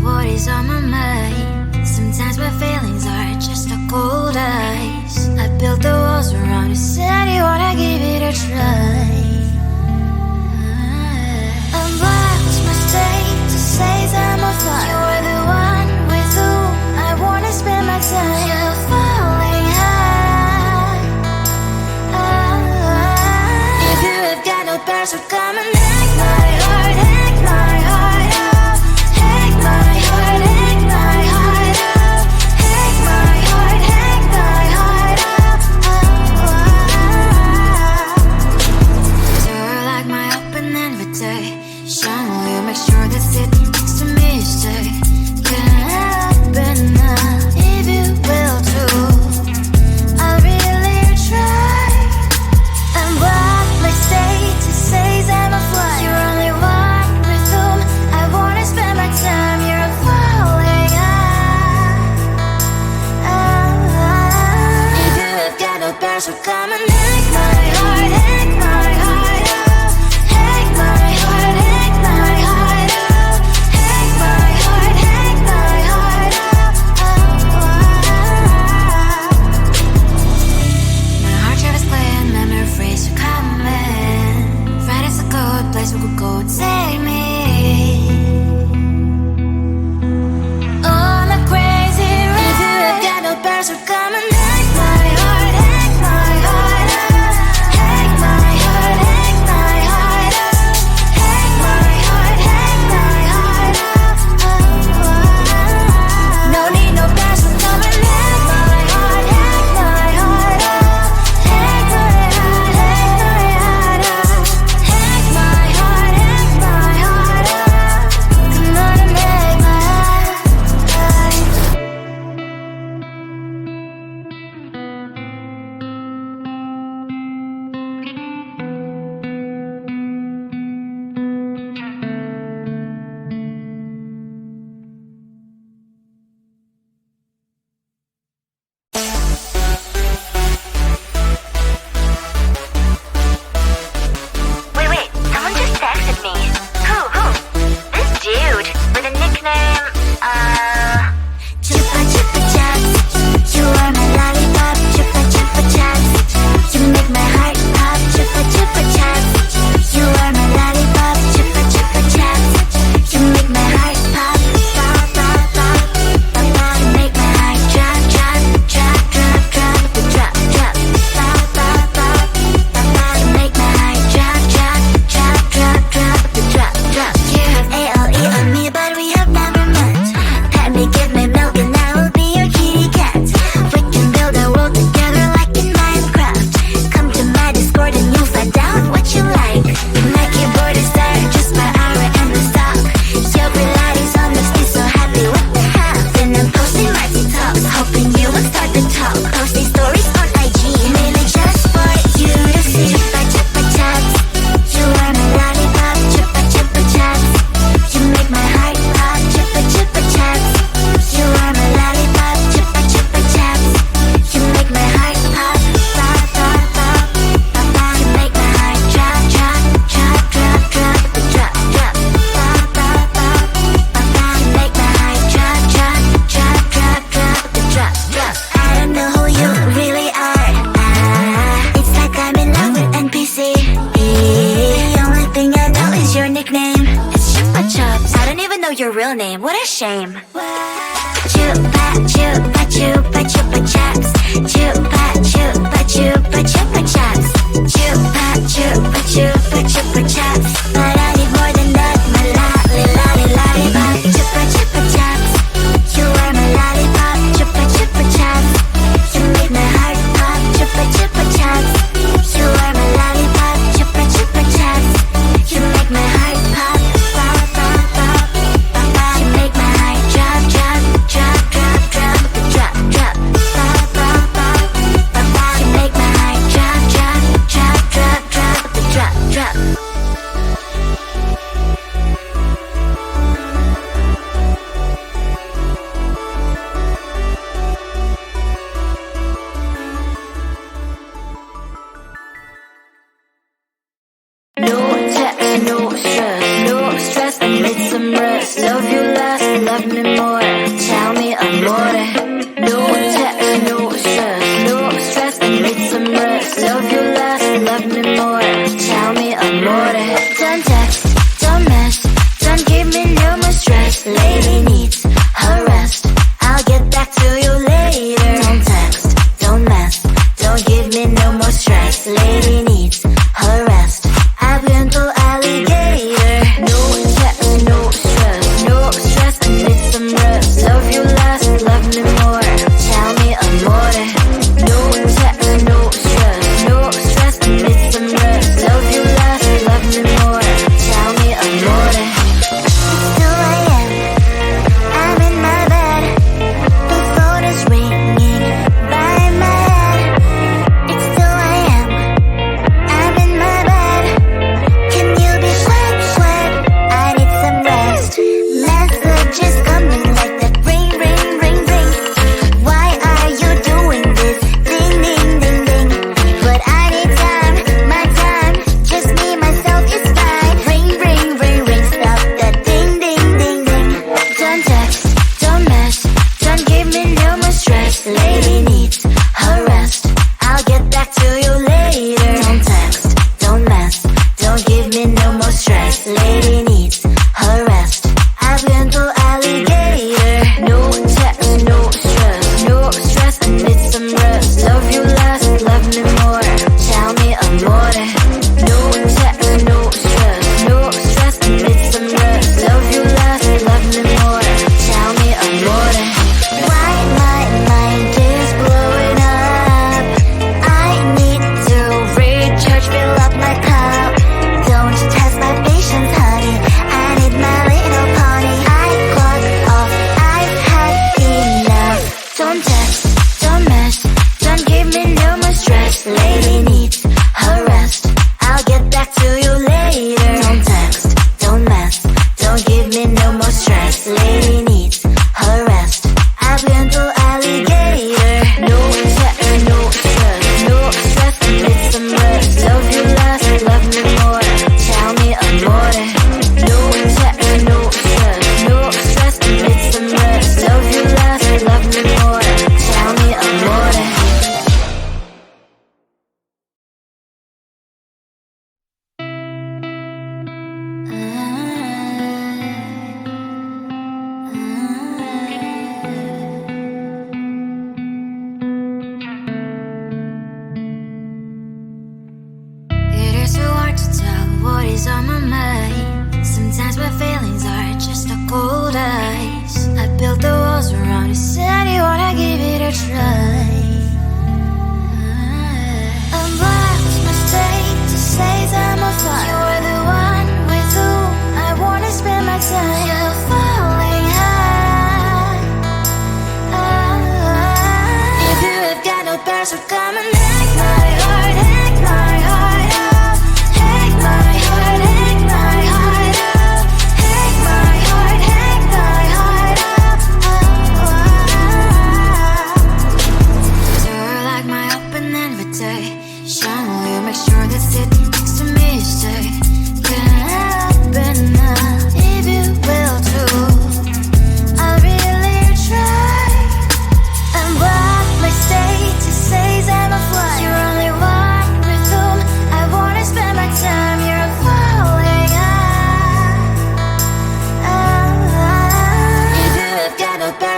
what is on my mind. Sometimes my feelings are just a cold ice. I built the walls around you, said you wanna give it a try. I'm lost, mistake to say I'm a fly. You were the one with whom I wanna spend my time. You're falling high. If you have got no parents, so come and hack my heart, hack my heart out. Hack my heart, hack my heart out. Hack my heart, hack my heart out. So like my open invitation, will you make sure that sit next to me you stay? Can happen now, if you will too. I'll really try. And what my state to say I'm a fly. You're only one with whom I wanna spend my time. You're falling high. If you have got no parents, so come and hack my heart, hack my heart out. Hack my heart, hack my heart out. Hack my heart, hack my heart out. My heart drive is playing memory freeze, so come in. Friday's a good place we could go, take me on a crazy ride. If you have got no parents, so come and hack my heart, hack my heart out. Hack my heart, hack my heart out. Hack my heart, hack my heart out. No need no parents, so come and hack my heart, hack my heart out. Hack my heart, hack my heart out. Hack my heart, hack my heart out. Come on and make my heart. Wait, someone just texted me. Who? This dude with a nickname, Chupa chupa chups, you are my lollipop. Chupa chupa chups, you make my heart pop. Chupa chupa chups, you are my lollipop. Chupa chupa chups, you make my heart pop. Pop pop pop, pop pop. You make my heart drop drop drop drop drop drop drop. Pop pop pop, pop pop. You make my heart drop drop drop drop drop drop drop. You have ALE on me, but we have never met. Pet me, give me milk, and I will be your kitty cat. We can build a world together like in Minecraft. Come to my Discord and you'll find out what you like. My keyboard is there just by hour and the stock. Your Pilates on this is so happy with the half. Then I'm posting my TikToks, hoping you will start to talk. Posting stories on IG, mainly just for you to see. Chupa chupa chups, you are my lollipop. Chupa chupa chups, you make my heart pop. Chupa chupa chups, you are my lollipop. Chupa chupa chups, you make my heart pop. Pop pop pop, pop pop. You make my heart drop drop drop drop drop drop drop. Pop pop pop, pop pop. You make my heart drop drop drop drop drop drop drop. I don't know who you really are. It's like I'm in love with NPC. The only thing I know is your nickname. It's Chupa Chups. I don't even know your real name. What a shame. Chupa chupa chupa chupa chups. Chupa chupa chupa chupa chups. Chupa chupa chupa chupa chups. But I need more than that. My lollipop. Chupa chupa chups, you are my lollipop. Chupa chupa chups, you make my heart pop. Chupa chupa chups, you are my lollipop. Chupa chupa chups, you make my heart pop. Pop pop pop, pop pop. You make my heart drop drop drop drop drop drop drop. Pop pop pop, pop pop. You make my heart drop drop drop drop drop drop drop.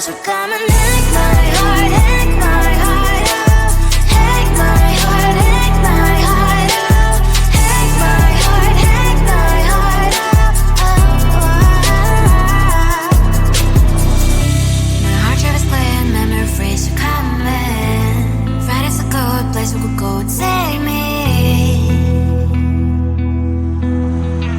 special. Come and hack my heart, hack my heart out. Hack my heart, hack my heart out. Hack my heart, hack my heart out. My heart drive is playing, memory freeze, you're coming. Friday's a good place we could go and take me.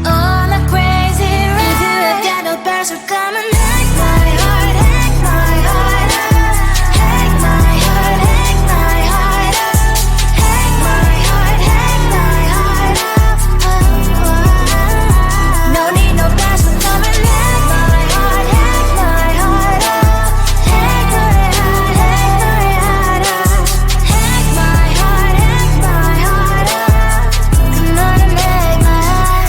On a crazy ride. If you have got no passion, come and hack my heart, hack my heart out. Hack my heart, hack my heart out. Hack my heart, hack my heart out. No need no passion, come and hack my heart, hack my heart out. Hack my heart, hack my heart out. Hack my heart, hack my heart out. Come on and make my heart.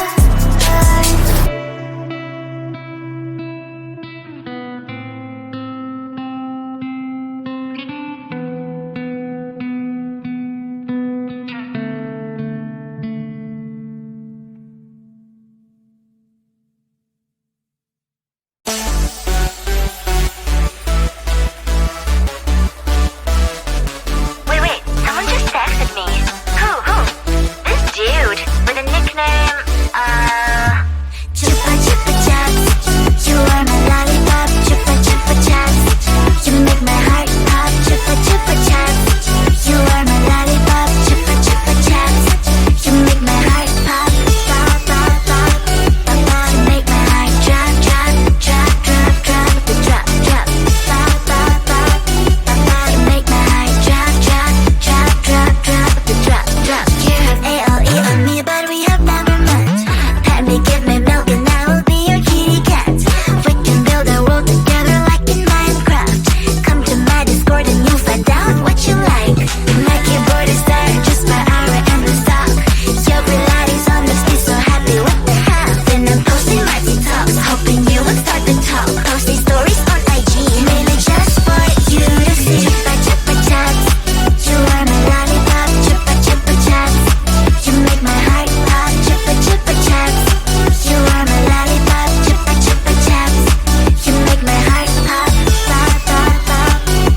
Wait, someone just texted me. Who? This dude with a nickname, Chupa chupa chaps, you are my lollipop. Chupa chupa chaps, you make my heart pop. Chupa chupa chaps, you are my lollipop. Chupa chupa chaps, you make my heart pop. Pop pop pop pop pop. You make my heart drop drop drop drop drop the drop drop. Pop pop pop pop pop. You make my heart drop drop drop drop drop the drop drop. You have ALE on me, but we have never met. Pet me, give me milk, and I will be your kitty cat. We can build a world together like in Minecraft. Come to my Discord and you'll find out what you like. My keyboard is there just by hour and the stock. Your Pilates on the speed, so happy with the half. Then I'm posting my TikToks, hoping you will start to talk. Posting stories on IG, mainly just for you to see. Chupa chupa chaps, you are my lollipop. Chupa chupa chaps, you make my heart pop. Chupa chupa chaps, you are my lollipop. Chupa chupa chaps, you make my heart pop. Pop pop pop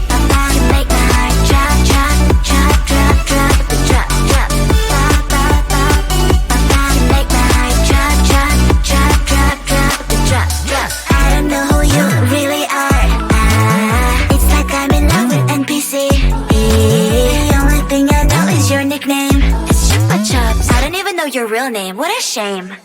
pop pop. You make my heart drop drop drop drop drop the drop drop. Pop pop pop pop pop. You make my heart drop drop drop drop drop the drop drop. I don't know who you really are. It's like I'm in love with NPC. The only thing I know is your nickname. It's Chupa Chups. I don't even know your real name. What a shame.